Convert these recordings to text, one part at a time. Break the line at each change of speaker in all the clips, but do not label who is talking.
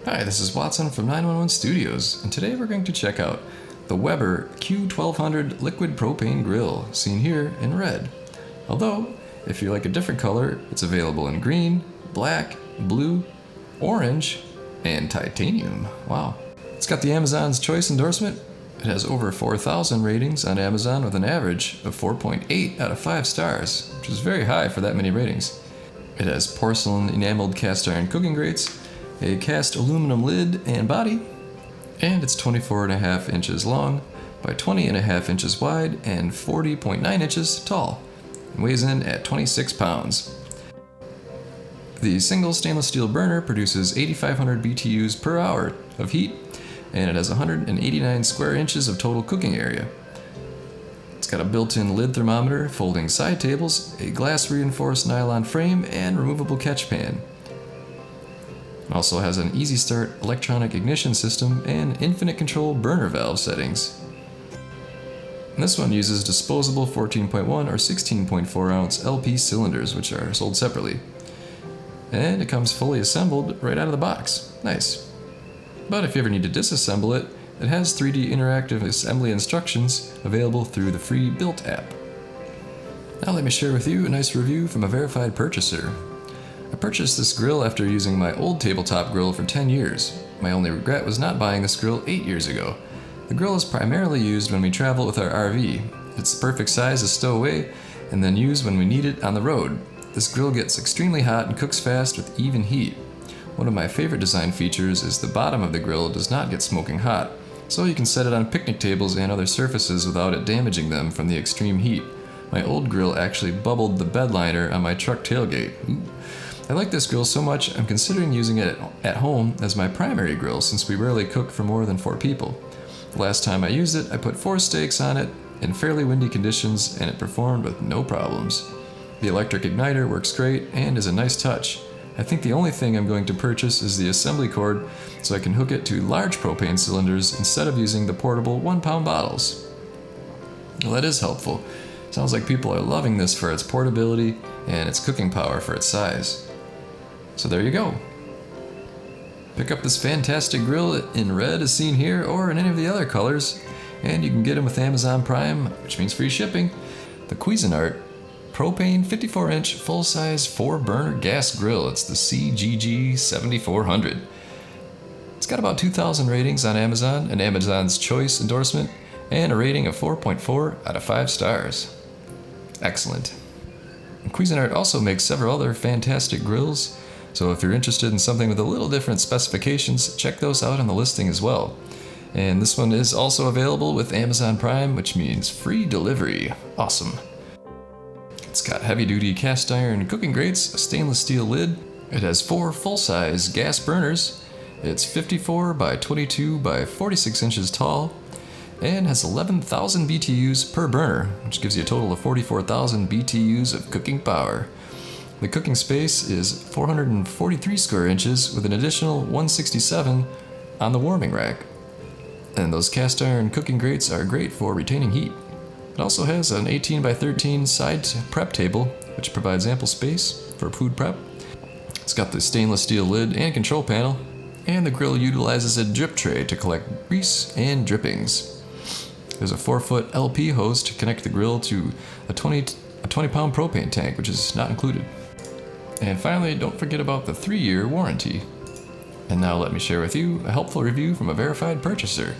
Hi, this is Watson from 911 Studios, and today we're going to check out the Weber Q1200 liquid propane grill, seen here in red. Although, if you like a different color, it's available in green, black, blue, orange, and titanium. Wow. It's got the Amazon's Choice endorsement. It has over 4,000 ratings on Amazon with an average of 4.8 out of 5 stars, which is very high for that many ratings. It has porcelain-enameled cast iron cooking grates, a cast aluminum lid and body, and it's 24.5 inches long by 20.5 inches wide and 40.9 inches tall, and weighs in at 26 pounds. The single stainless steel burner produces 8,500 BTUs per hour of heat, and it has 189 square inches of total cooking area. It's got a built-in lid thermometer, folding side tables, a glass reinforced nylon frame, and removable catch pan. It also has an easy start electronic ignition system and infinite control burner valve settings. And this one uses disposable 14.1 or 16.4 ounce LP cylinders, which are sold separately. And it comes fully assembled right out of the box. Nice. But if you ever need to disassemble it, it has 3D interactive assembly instructions available through the free Built app. Now let me share with you a nice review from a verified purchaser. I purchased this grill after using my old tabletop grill for 10 years. My only regret was not buying this grill 8 years ago. The grill is primarily used when we travel with our RV. It's the perfect size to stow away and then use when we need it on the road. This grill gets extremely hot and cooks fast with even heat. One of my favorite design features is the bottom of the grill does not get smoking hot, so you can set it on picnic tables and other surfaces without it damaging them from the extreme heat. My old grill actually bubbled the bed liner on my truck tailgate. Ooh. I like this grill so much I'm considering using it at home as my primary grill since we rarely cook for more than 4 people. The last time I used it, I put 4 steaks on it in fairly windy conditions and it performed with no problems. The electric igniter works great and is a nice touch. I think the only thing I'm going to purchase is the assembly cord so I can hook it to large propane cylinders instead of using the portable 1-pound bottles. Well, that is helpful. Sounds like people are loving this for its portability and its cooking power for its size. So there you go. Pick up this fantastic grill in red as seen here or in any of the other colors, and you can get them with Amazon Prime, which means free shipping. The Cuisinart Propane 54-inch full-size 4-burner gas grill. It's the CGG 7400. It's got about 2,000 ratings on Amazon, an Amazon's Choice endorsement, and a rating of 4.4 out of 5 stars. Excellent. Cuisinart also makes several other fantastic grills, so if you're interested in something with a little different specifications, check those out on the listing as well. And this one is also available with Amazon Prime, which means free delivery. Awesome. It's got heavy-duty cast iron cooking grates, a stainless steel lid. It has 4 full-size gas burners. It's 54 by 22 by 46 inches tall and has 11,000 BTUs per burner, which gives you a total of 44,000 BTUs of cooking power. The cooking space is 443 square inches with an additional 167 on the warming rack. And those cast iron cooking grates are great for retaining heat. It also has an 18 by 13 side prep table, which provides ample space for food prep. It's got the stainless steel lid and control panel, and the grill utilizes a drip tray to collect grease and drippings. There's a 4-foot LP hose to connect the grill to a 20-pound propane tank, which is not included. And finally, don't forget about the 3-year warranty. And now let me share with you a helpful review from a verified purchaser.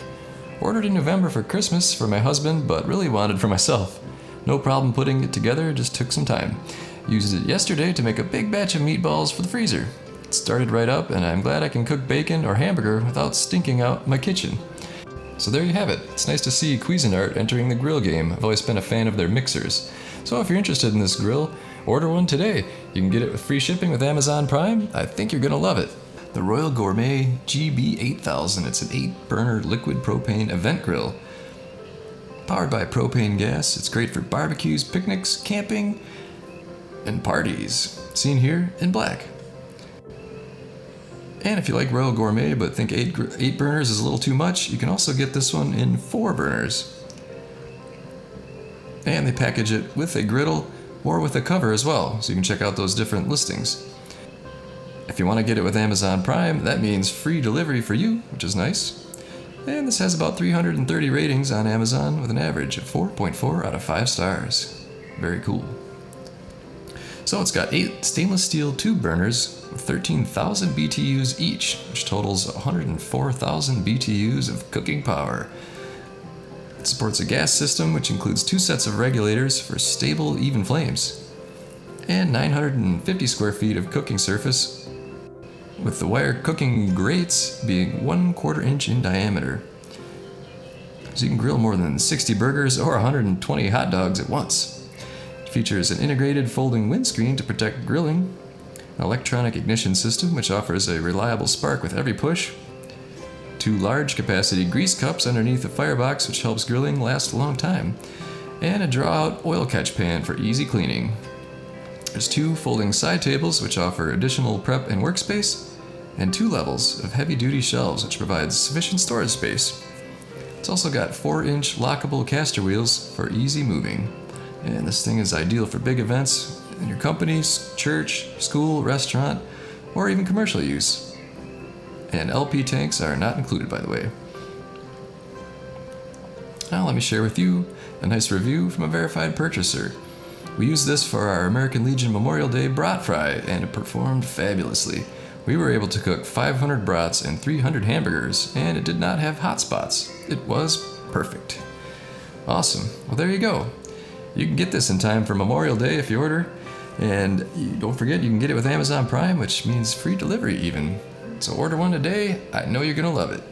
Ordered in November for Christmas for my husband, but really wanted for myself. No problem putting it together, just took some time. Used it yesterday to make a big batch of meatballs for the freezer. It started right up, and I'm glad I can cook bacon or hamburger without stinking out my kitchen. So there you have it. It's nice to see Cuisinart entering the grill game. I've always been a fan of their mixers. So if you're interested in this grill, order one today. You can get it with free shipping with Amazon Prime. I think you're gonna love it. The Royal Gourmet GB8000. It's an 8-burner liquid propane event grill. Powered by propane gas, it's great for barbecues, picnics, camping, and parties. Seen here in black. And if you like Royal Gourmet but think 8 burners is a little too much, you can also get this one in 4 burners. And they package it with a griddle or with a cover as well, so you can check out those different listings. If you want to get it with Amazon Prime, that means free delivery for you, which is nice. And this has about 330 ratings on Amazon with an average of 4.4 out of 5 stars. Very cool. So it's got 8 stainless steel tube burners with 13,000 BTUs each, which totals 104,000 BTUs of cooking power. It supports a gas system which includes 2 sets of regulators for stable, even flames, and 950 square feet of cooking surface, with the wire cooking grates being 1/4 inch in diameter. So you can grill more than 60 burgers or 120 hot dogs at once. It features an integrated folding windscreen to protect grilling, an electronic ignition system which offers a reliable spark with every push, 2 large capacity grease cups underneath the firebox which helps grilling last a long time, and a draw-out oil catch pan for easy cleaning. There's 2 folding side tables which offer additional prep and workspace, and 2 levels of heavy-duty shelves which provide sufficient storage space. It's also got 4-inch lockable caster wheels for easy moving. And this thing is ideal for big events in your company, church, school, restaurant, or even commercial use. And LP tanks are not included, by the way. Now let me share with you a nice review from a verified purchaser. We used this for our American Legion Memorial Day brat fry, and it performed fabulously. We were able to cook 500 brats and 300 hamburgers, and it did not have hot spots. It was perfect. Awesome. Well, there you go. You can get this in time for Memorial Day if you order, and don't forget you can get it with Amazon Prime, which means free delivery even. So order one today. I know you're gonna love it.